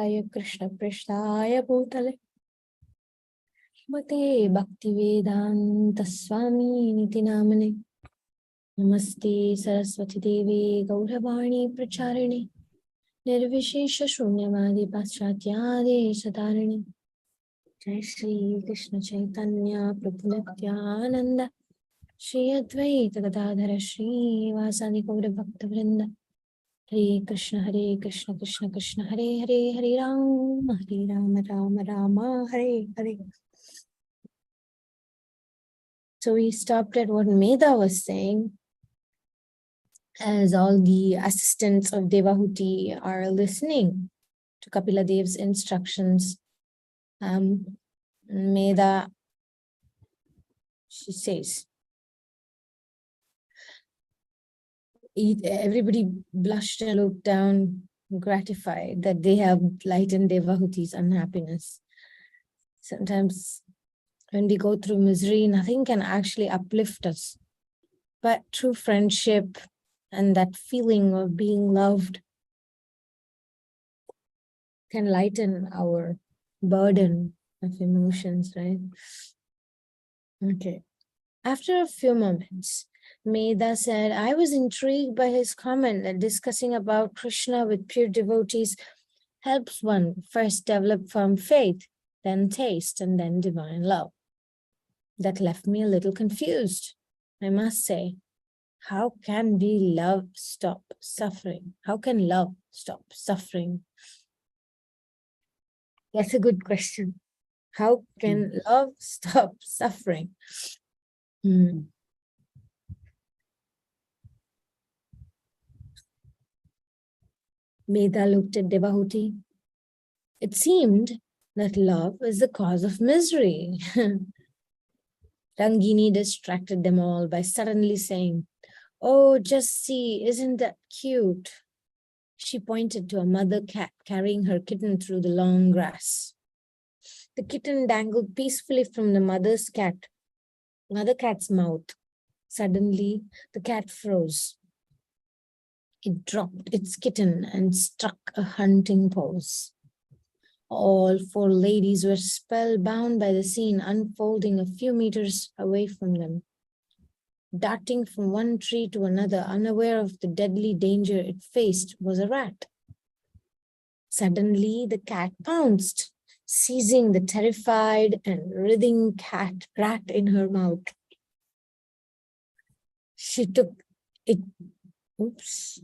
Vishveshwaraya Krishna Prishtaya Bhutale Mate Bhaktivedanta Swami Niti Namane Namaste Saraswati Devi Gauravani Pracharini Nirvishesha Shunyavadi Paschatya Satarini Jai Shri Krishna Chaitanya Prabhu Nityananda Shri Advaita Gadadhara Shri Vasadi Gaura Bhakta Vrinda Hare Krishna Krishna Krishna Hare Hare Hare Rama Rama Hare Hare. So we stopped at what Meda was saying, as all the assistants of Devahuti are listening to Kapila Dev's instructions. Meda, she says, everybody blushed and looked down, gratified that they have lightened Devahuti's unhappiness. Sometimes when we go through misery, nothing can actually uplift us. But true friendship and that feeling of being loved can lighten our burden of emotions, right? Okay. After a few moments, Meda said, I was intrigued by his comment that discussing about Krishna with pure devotees helps one first develop firm faith, then taste, and then divine love. That left me a little confused, I must say. How can we love stop suffering? How can love stop suffering? That's a good question. How can love stop suffering? Meda looked at Devahuti. It seemed that love is the cause of misery. Rangini distracted them all by suddenly saying, oh, just see, isn't that cute? She pointed to a mother cat carrying her kitten through the long grass. The kitten dangled peacefully from the mother cat's mouth. Suddenly, the cat froze. It dropped its kitten and struck a hunting pose. All four ladies were spellbound by the scene unfolding a few meters away from them. Darting from one tree to another, unaware of the deadly danger it faced, was a rat. Suddenly, the cat pounced, seizing the terrified and writhing rat in her mouth. She took it. Oops.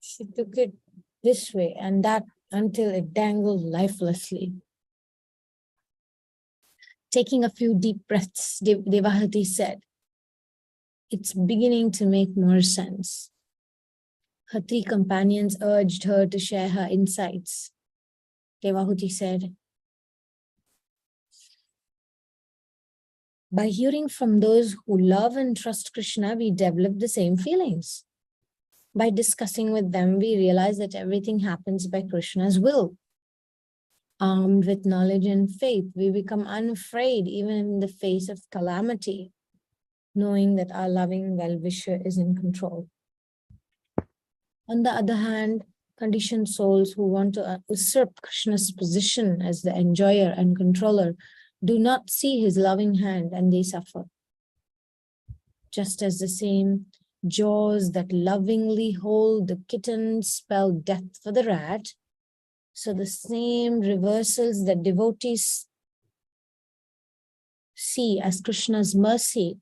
She took it this way and that until it dangled lifelessly. Taking a few deep breaths, Devahuti said, it's beginning to make more sense. Her three companions urged her to share her insights. Devahuti said, by hearing from those who love and trust Krishna, we develop the same feelings. By discussing with them, we realize that everything happens by Krishna's will. Armed with knowledge and faith, we become unafraid even in the face of calamity, knowing that our loving well-wisher is in control. On the other hand, conditioned souls who want to usurp Krishna's position as the enjoyer and controller do not see his loving hand and they suffer. Just as the same jaws that lovingly hold the kitten spell death for the rat, so the same reversals that devotees see as Krishna's mercy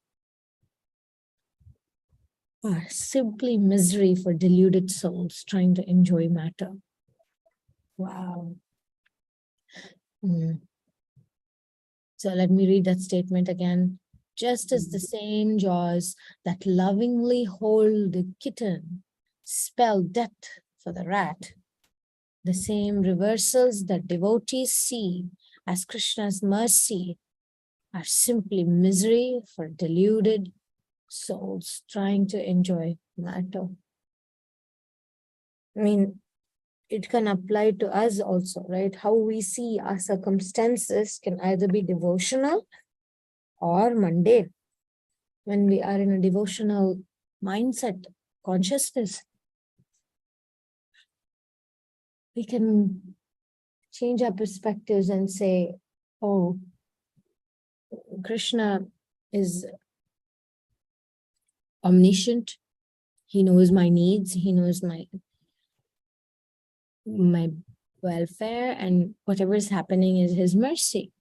are simply misery for deluded souls trying to enjoy matter. Wow. So let me read that statement again. Just as the same jaws that lovingly hold the kitten spell death for the rat, the same reversals that devotees see as Krishna's mercy are simply misery for deluded souls trying to enjoy matter. I mean, it can apply to us also, right? How we see our circumstances can either be devotional or mundane. When we are in a devotional mindset, consciousness, we can change our perspectives and say, oh, Krishna is omniscient. He knows my needs. He knows my welfare, and whatever is happening is his mercy.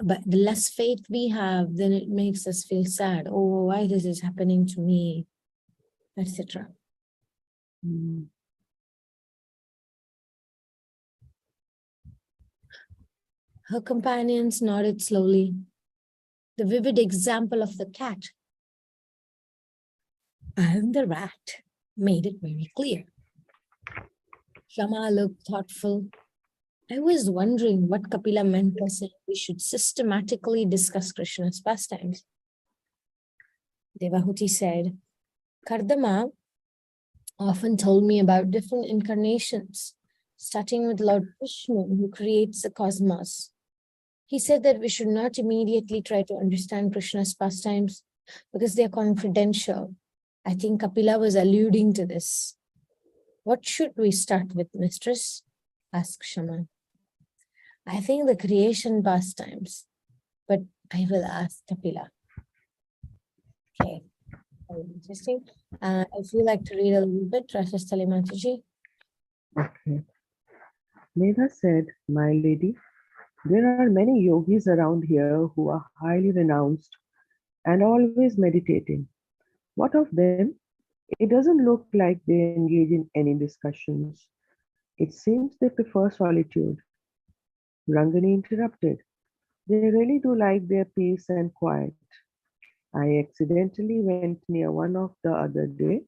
But the less faith we have, then it makes us feel sad. Oh, why this is happening to me, etc. Her companions nodded slowly. The vivid example of the cat and the rat made it very clear. Shama looked thoughtful. I was wondering what Kapila meant by saying we should systematically discuss Krishna's pastimes. Devahuti said, Kardama often told me about different incarnations, starting with Lord Vishnu, who creates the cosmos. He said that we should not immediately try to understand Krishna's pastimes because they are confidential. I think Kapila was alluding to this. What should we start with, mistress? Asked Shama. I think the creation pastimes, but I will ask Kapila. Okay, very interesting. If you like to read a little bit, Rasastali Mataji. Okay. Medha said, my lady, there are many yogis around here who are highly renounced and always meditating. What of them? It doesn't look like they engage in any discussions. It seems they prefer solitude. Rangani interrupted. They really do like their peace and quiet. I accidentally went near one of the other day,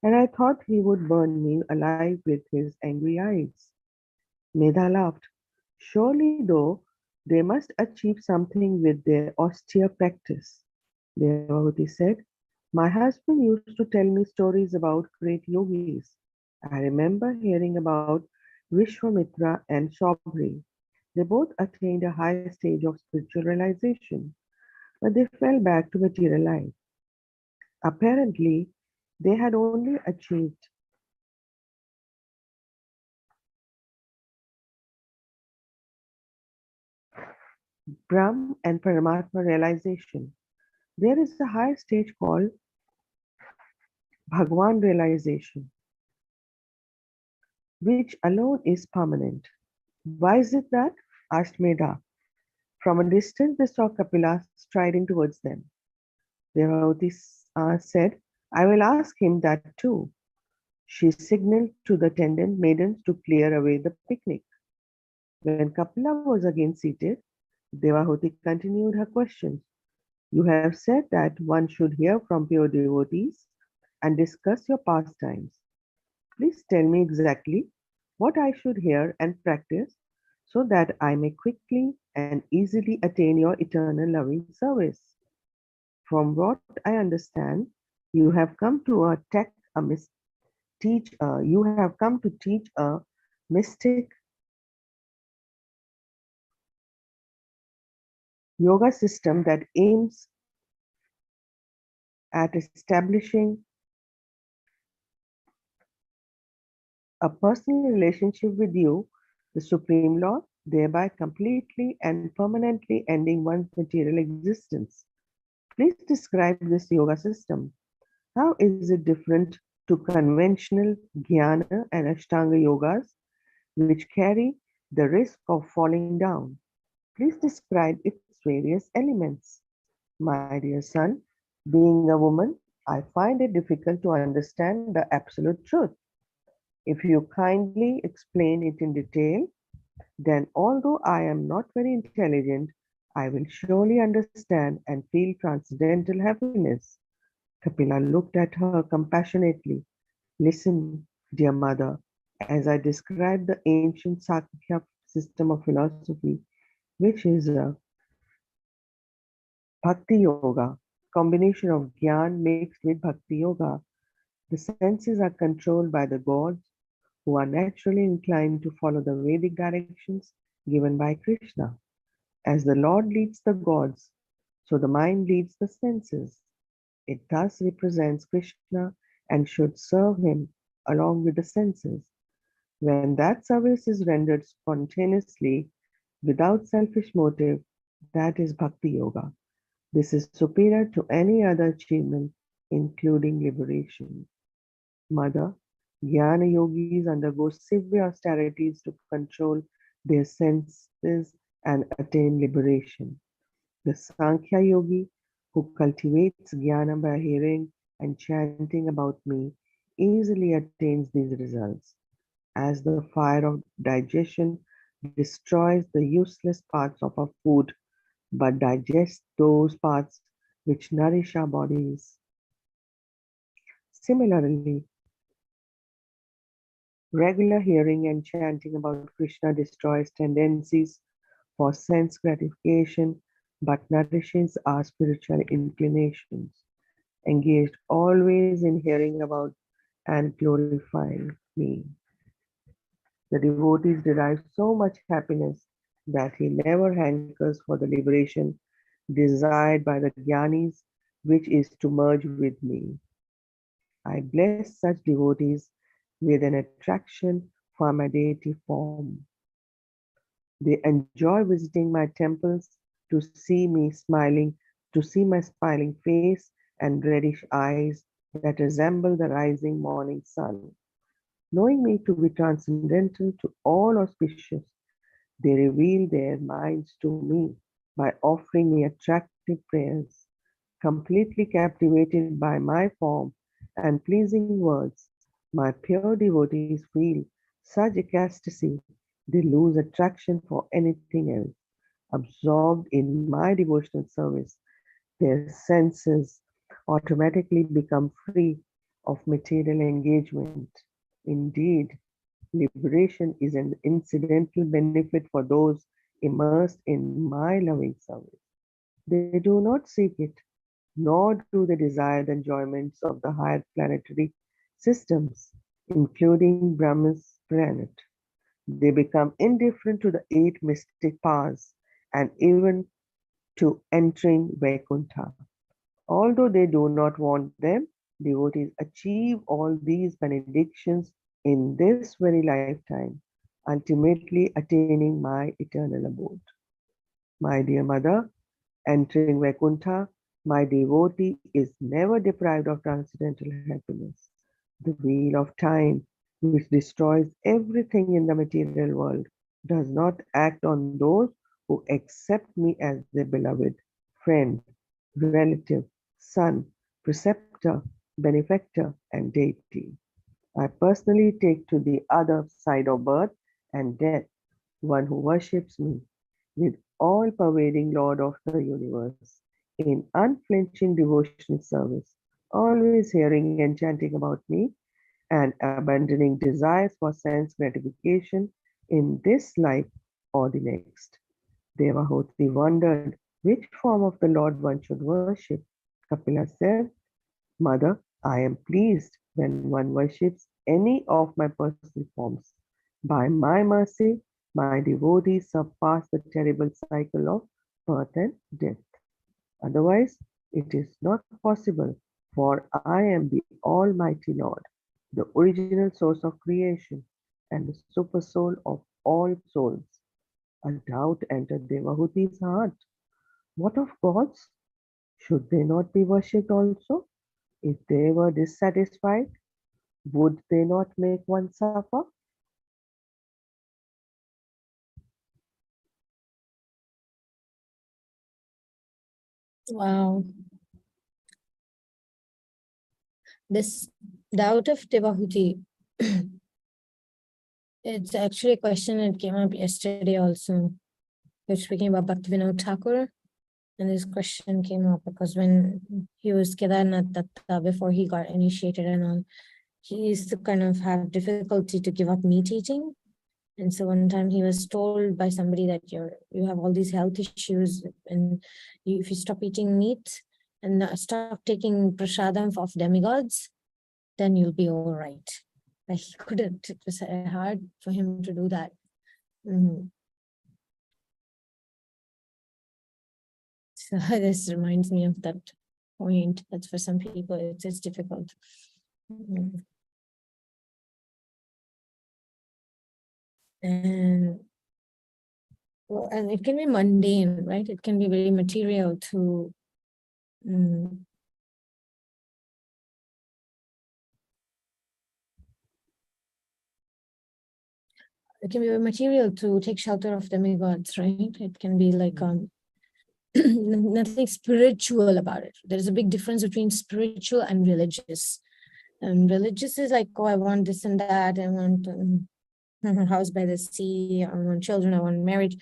and I thought he would burn me alive with his angry eyes. Medha laughed. Surely, though, they must achieve something with their austere practice. Devavati said, my husband used to tell me stories about great yogis. I remember hearing about Vishwamitra and Saubhri. They both attained a high stage of spiritual realization, but they fell back to material life. Apparently, they had only achieved Brahm and Paramatma realization. There is a higher stage called Bhagwan realization, which alone is permanent. Why is it that? Asked Medha. From a distance, they saw Kapila striding towards them. Devavati said, I will ask him that too. She signaled to the attendant maidens to clear away the picnic. When Kapila was again seated, Devahuti continued her questions. You have said that one should hear from pure devotees and discuss your pastimes. Please tell me exactly what I should hear and practice so that I may quickly and easily attain your eternal loving service. From what I understand, you have come to you have come to teach a mystic yoga system that aims at establishing a personal relationship with you, the Supreme Lord, thereby completely and permanently ending one's material existence. Please describe this yoga system. How is it different to conventional Jnana and Ashtanga yogas, which carry the risk of falling down? Please describe its various elements. My dear son, being a woman, I find it difficult to understand the absolute truth. If you kindly explain it in detail, then although I am not very intelligent, I will surely understand and feel transcendental happiness. Kapila looked at her compassionately. Listen, dear mother, as I describe the ancient Sakya system of philosophy, which is a Bhakti Yoga, combination of Gyan mixed with Bhakti Yoga. The senses are controlled by the gods who are naturally inclined to follow the Vedic directions given by Krishna. As the Lord leads the gods, so the mind leads the senses. It thus represents Krishna and should serve him along with the senses. When that service is rendered spontaneously, without selfish motive, that is Bhakti Yoga. This is superior to any other achievement, including liberation. Mother, Jnana yogis undergo severe austerities to control their senses and attain liberation. The Sankhya yogi, who cultivates jnana by hearing and chanting about me, easily attains these results. As the fire of digestion destroys the useless parts of our food, but digests those parts which nourish our bodies. Similarly, regular hearing and chanting about Krishna destroys tendencies for sense gratification but nourishes our spiritual inclinations. Engaged always in hearing about and glorifying me. The devotees derive so much happiness that he never hankers for the liberation desired by the jnanis, which is to merge with me. I bless such devotees with an attraction for my deity form. They enjoy visiting my temples to see me smiling, to see my smiling face and reddish eyes that resemble the rising morning sun. Knowing me to be transcendental to all auspicious, they reveal their minds to me by offering me attractive prayers. Completely captivated by my form and pleasing words, my pure devotees feel such ecstasy they lose attraction for anything else. Absorbed in my devotional service, their senses automatically become free of material engagement. Indeed, liberation is an incidental benefit for those immersed in my loving service. They do not seek it, nor do they desire the enjoyments of the higher planetary systems, including Brahma's planet. They become indifferent to the eight mystic powers and even to entering Vaikuntha. Although they do not want them, devotees achieve all these benedictions in this very lifetime, ultimately attaining my eternal abode. My dear mother, entering Vaikuntha, my devotee is never deprived of transcendental happiness. The wheel of time, which destroys everything in the material world, does not act on those who accept me as their beloved friend, relative, son, preceptor, benefactor, and deity. I personally take to the other side of birth and death one who worships me with all pervading Lord of the universe in unflinching devotional service, always hearing and chanting about me, and abandoning desires for sense gratification in this life or the next. Devahoti wondered which form of the Lord one should worship. Kapila said, Mother, I am pleased when one worships any of my personal forms. By my mercy, my devotees surpass the terrible cycle of birth and death. Otherwise, it is not possible, for I am the Almighty Lord, the original source of creation and the super soul of all souls. A doubt entered Devahuti's heart. What of gods? Should they not be worshipped also? If they were dissatisfied, would they not make one suffer? Wow. This doubt of Devahuti, it's actually a question that came up yesterday also. We were speaking about Bhaktivinoda Thakur, and this question came up because when he was Kedarnath Datta, before he got initiated and all, he used to kind of have difficulty to give up meat eating. And so one time he was told by somebody that you have all these health issues, and if you stop eating meat and stop taking prasadam of demigods, then you'll be all right. But he couldn't. It was hard for him to do that. Mhm. So this reminds me of that point. That's for some people, it's difficult. Mhm. And well, and it can be mundane, right? It can be very material to it can be very material to take shelter of demigods, right? It can be like nothing spiritual about it. There's a big difference between spiritual and religious. And religious is like, oh, I want this and that. I want a house by the sea. I want children. I want marriage.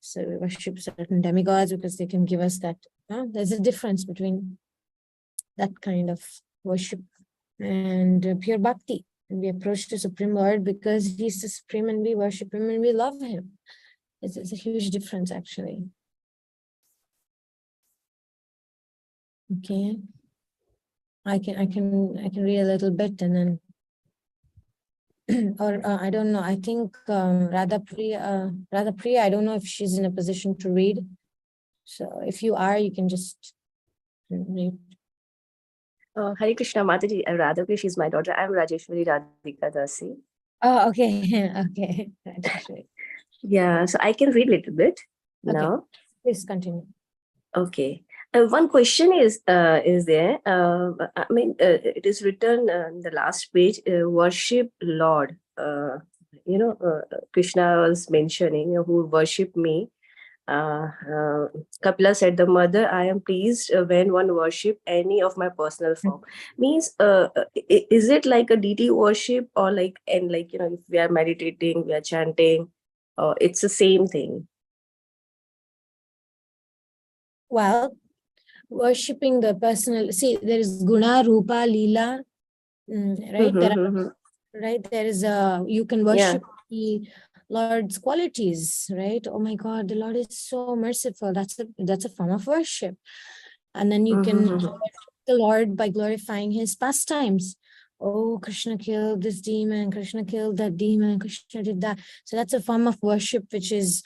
So we worship certain demigods because they can give us that. There's a difference between that kind of worship and pure bhakti. And we approach the Supreme Lord because he's the Supreme and we worship him and we love him. It's a huge difference, actually. Okay. I can read a little bit and then or I don't know. I think Radha Priya, I don't know if she's in a position to read. So if you are, you can just read. Hare Krishna Mataji, Radha Krish is my daughter. I'm Rajeshwari Radhika Dasi. Oh, okay. Okay. Yeah, so I can read a little bit now. Please continue. Okay. One question is there. I mean, it is written on the last page, worship Lord. Krishna was mentioning who worship me. Kapila said, the mother, I am pleased when one worship any of my personal form. Means, is it like a deity worship or like, and like, if we are meditating, we are chanting, it's the same thing? Well, worshipping the personal, see, there is Guna, Rupa, Leela, right? There is you can worship the Lord's qualities, right? Oh my God, the Lord is so merciful. That's a form of worship. And then you can worship the Lord by glorifying his pastimes. Oh, Krishna killed this demon, Krishna killed that demon, Krishna did that. So that's a form of worship which is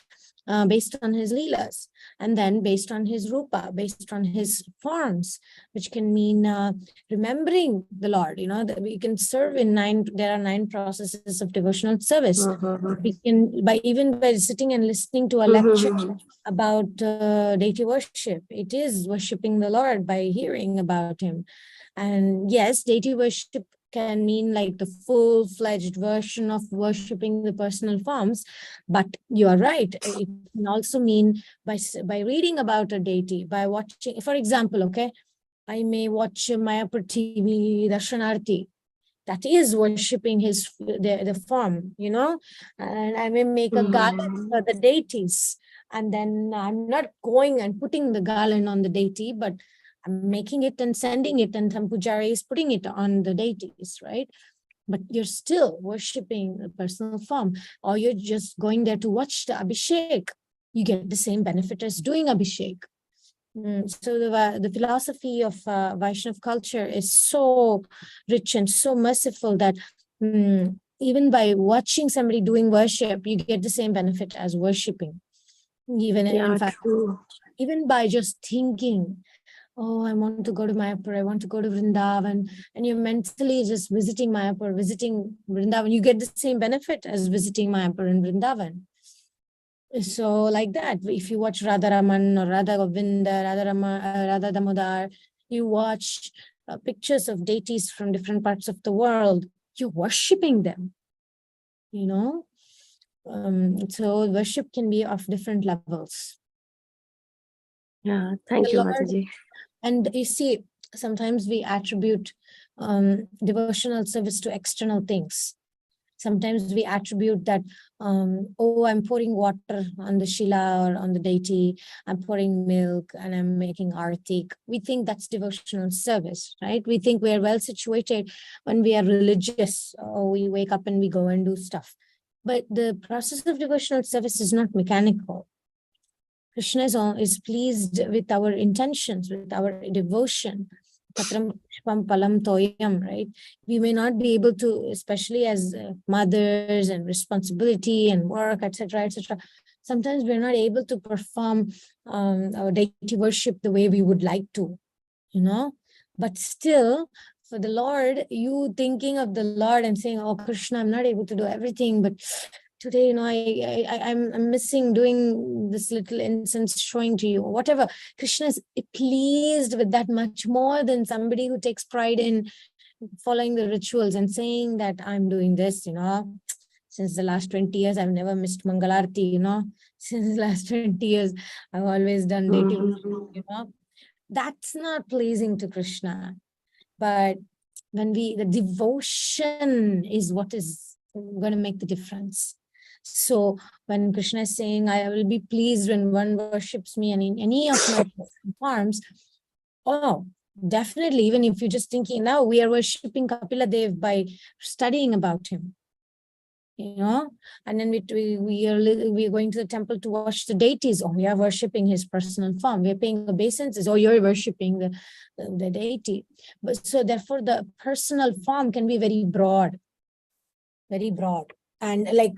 based on his leelas, and then based on his rupa, based on his forms, which can mean remembering the Lord. That we can serve in there are 9 processes of devotional service. We can, by sitting and listening to a lecture about deity worship, it is worshiping the Lord by hearing about him. And yes, deity worship can mean like the full-fledged version of worshiping the personal forms, but you are right. It can also mean by reading about a deity, by watching, for example, okay, I may watch Mayapur TV Darshanarti. That is worshiping the form, and I may make a garland for the deities, and then I'm not going and putting the garland on the deity, but I'm making it and sending it, and some pujari is putting it on the deities, right? But you're still worshiping a personal form, or you're just going there to watch the Abhishek. You get the same benefit as doing Abhishek. So the philosophy of Vaishnav culture is so rich and so merciful that even by watching somebody doing worship, you get the same benefit as worshiping. In fact, even by just thinking, oh, I want to go to Mayapur, I want to go to Vrindavan, and you're mentally just visiting Mayapur, visiting Vrindavan, you get the same benefit as visiting Mayapur and Vrindavan. So like that, if you watch Radha Raman or Radha Govinda, Radha Damodar, you watch pictures of deities from different parts of the world, you're worshipping them, so worship can be of different levels. Yeah, thank you, Mataji. And you see, sometimes we attribute devotional service to external things. Sometimes we attribute that, oh, I'm pouring water on the Shila or on the deity, I'm pouring milk and I'm making artik. We think that's devotional service, right? We think we're well situated when we are religious, or we wake up and we go and do stuff. But the process of devotional service is not mechanical. Krishna is pleased with our intentions, with our devotion. Right? We may not be able to, especially as mothers and responsibility and work, etc., etc. Sometimes we're not able to perform our deity worship the way we would like to, But still, for the Lord, you thinking of the Lord and saying, oh, Krishna, I'm not able to do everything, but today, I'm missing doing this little incense showing to you, whatever. Krishna is pleased with that much more than somebody who takes pride in following the rituals and saying that I'm doing this, since the last 20 years, I've never missed Mangalarti, since the last 20 years, I've always done daily, That's not pleasing to Krishna. But when the devotion is what is going to make the difference. So when Krishna is saying, I will be pleased when one worships me and in any of my forms, definitely, even if you're just thinking now, we are worshipping Kapila Dev by studying about him. And then we are going to the temple to worship the deities. We are worshipping his personal form. We are paying obeisances. You're worshipping the deity. But so therefore, the personal form can be very broad, and like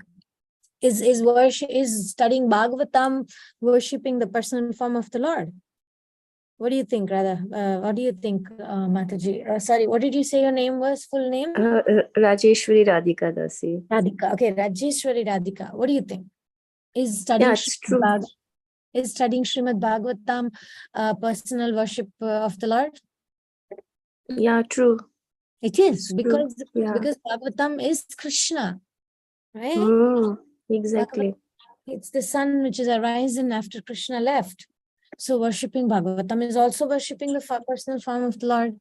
is studying Bhagavatam worshipping the personal form of the Lord? What do you think, Radha? What do you think, Mataji? Sorry, what did you say your name was? Full name? Rajeshwari Radhika Dasi. Radhika. Okay, Rajeshwari Radhika. What do you think? Is studying it's true. Srimad Bhagavatam personal worship of the Lord? Yeah, true. It is, because Yeah. Bhagavatam is Krishna, right? Exactly. It's the sun which is arisen after Krishna left. So worshipping Bhagavatam is also worshipping the personal form of the Lord.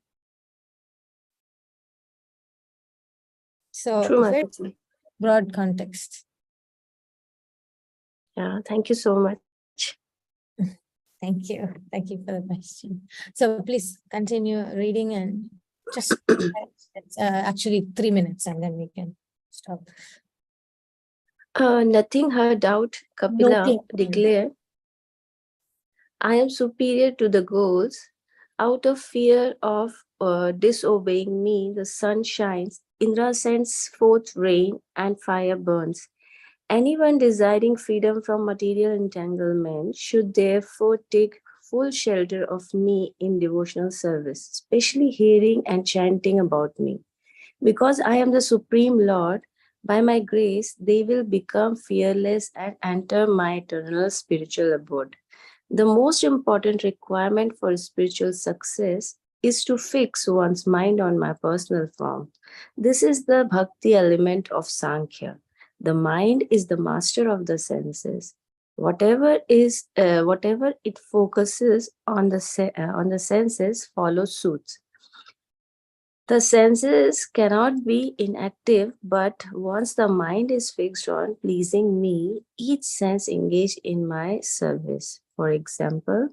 So true, very Mataji. broad context. Yeah, thank you so much. Thank you for the question. So please continue reading, and just it's actually 3 minutes and then we can stop. Nothing heard out, Kapila declared, I am superior to the gods. Out of fear of disobeying me, the sun shines, Indra sends forth rain, and fire burns. Anyone desiring freedom from material entanglement should therefore take full shelter of me in devotional service, especially hearing and chanting about me. Because I am the Supreme Lord, by my grace, they will become fearless and enter my eternal spiritual abode. The most important requirement for spiritual success is to fix one's mind on my personal form. This is the bhakti element of Sankhya. The mind is the master of the senses. Whatever it focuses on the senses follows suit. The senses cannot be inactive, but once the mind is fixed on pleasing me, each sense engage in my service. For example,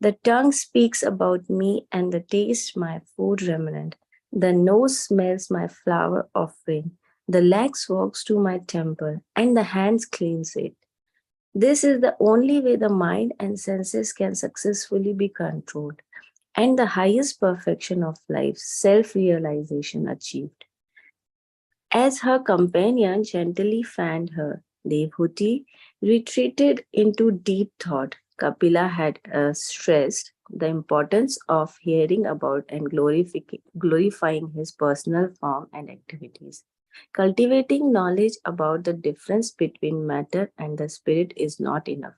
the tongue speaks about me and the taste my food remnant. The nose smells my flower offering. The legs walks to my temple and the hands cleans it. This is the only way the mind and senses can successfully be controlled, and the highest perfection of life, self-realization achieved. As her companion gently fanned her, Devhuti retreated into deep thought. Kapila had stressed the importance of hearing about and glorifying his personal form and activities. Cultivating knowledge about the difference between matter and the spirit is not enough.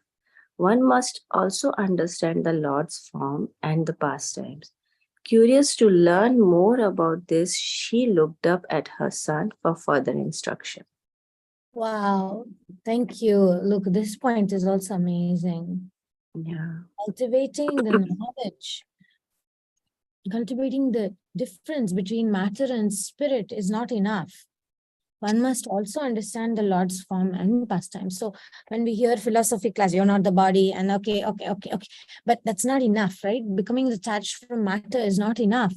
One must also understand the Lord's form and the pastimes. Curious to learn more about this, she looked up at her son for further instruction. Wow, thank you. Look, this point is also amazing. Yeah. Cultivating the knowledge, cultivating the difference between matter and spirit is not enough. One must also understand the Lord's form and pastime. So when we hear philosophy class, you're not the body, and okay. But that's not enough, right? Becoming detached from matter is not enough.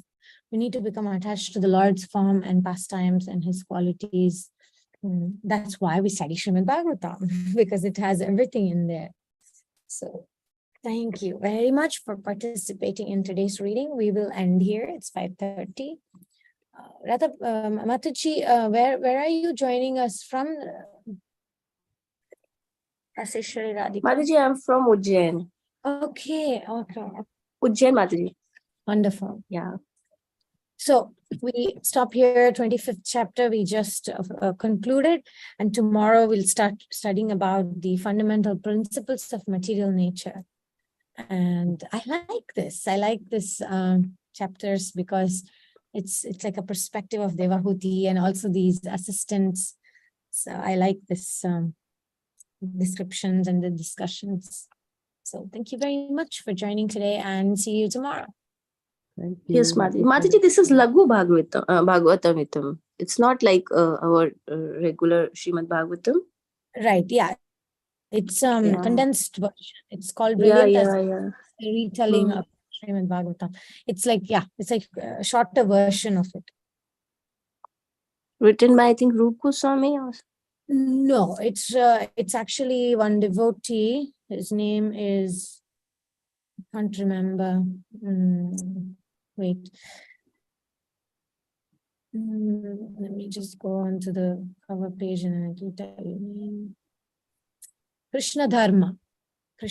We need to become attached to the Lord's form and pastimes and his qualities. That's why we study Srimad Bhagavatam, because it has everything in there. So thank you very much for participating in today's reading. We will end here. It's 5:30. Radha, Mataji, where are you joining us from? Asishwari Radhika. Mataji, I'm from Ujjain. Okay. Ujjain, Mataji. Wonderful. Yeah. So we stop here, 25th chapter, we just concluded, and tomorrow we'll start studying about the fundamental principles of material nature. And I like this. I like this chapters because it's like a perspective of Devahuti and also these assistants. So I like this descriptions and the discussions. So thank you very much for joining today and see you tomorrow. Thank Yes, you. Mataji. Mataji, this is Laghu Bhagavatam. It's not like our regular Srimad Bhagavatam. Right, yeah. It's Yeah. condensed version. It's called Yeah, Brilliant as yeah. a retelling Hmm. of Srimad Bhagavatam. It's like, yeah, it's like a shorter version of it. Written by, I think, Rup Goswami. Or... No, it's actually one devotee. His name is, I can't remember. Wait. Let me just go on to the cover page and it will tell you name. Krishna Dharma.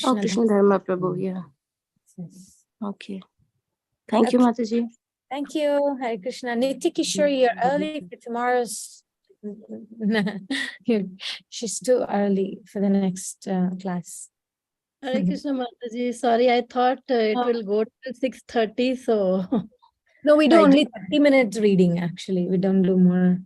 Oh, Krishna Dharma Prabhu. Yeah. Yes. Okay. Thank you, Okay. Mataji. Thank you, Hare Krishna. Nitya Kishore, you're early for tomorrow's. She's too early for the next class. Hare Krishna Mataji. Sorry, I thought it will go till 6:30. So No, we do I only 30 minutes reading, actually. We don't do more.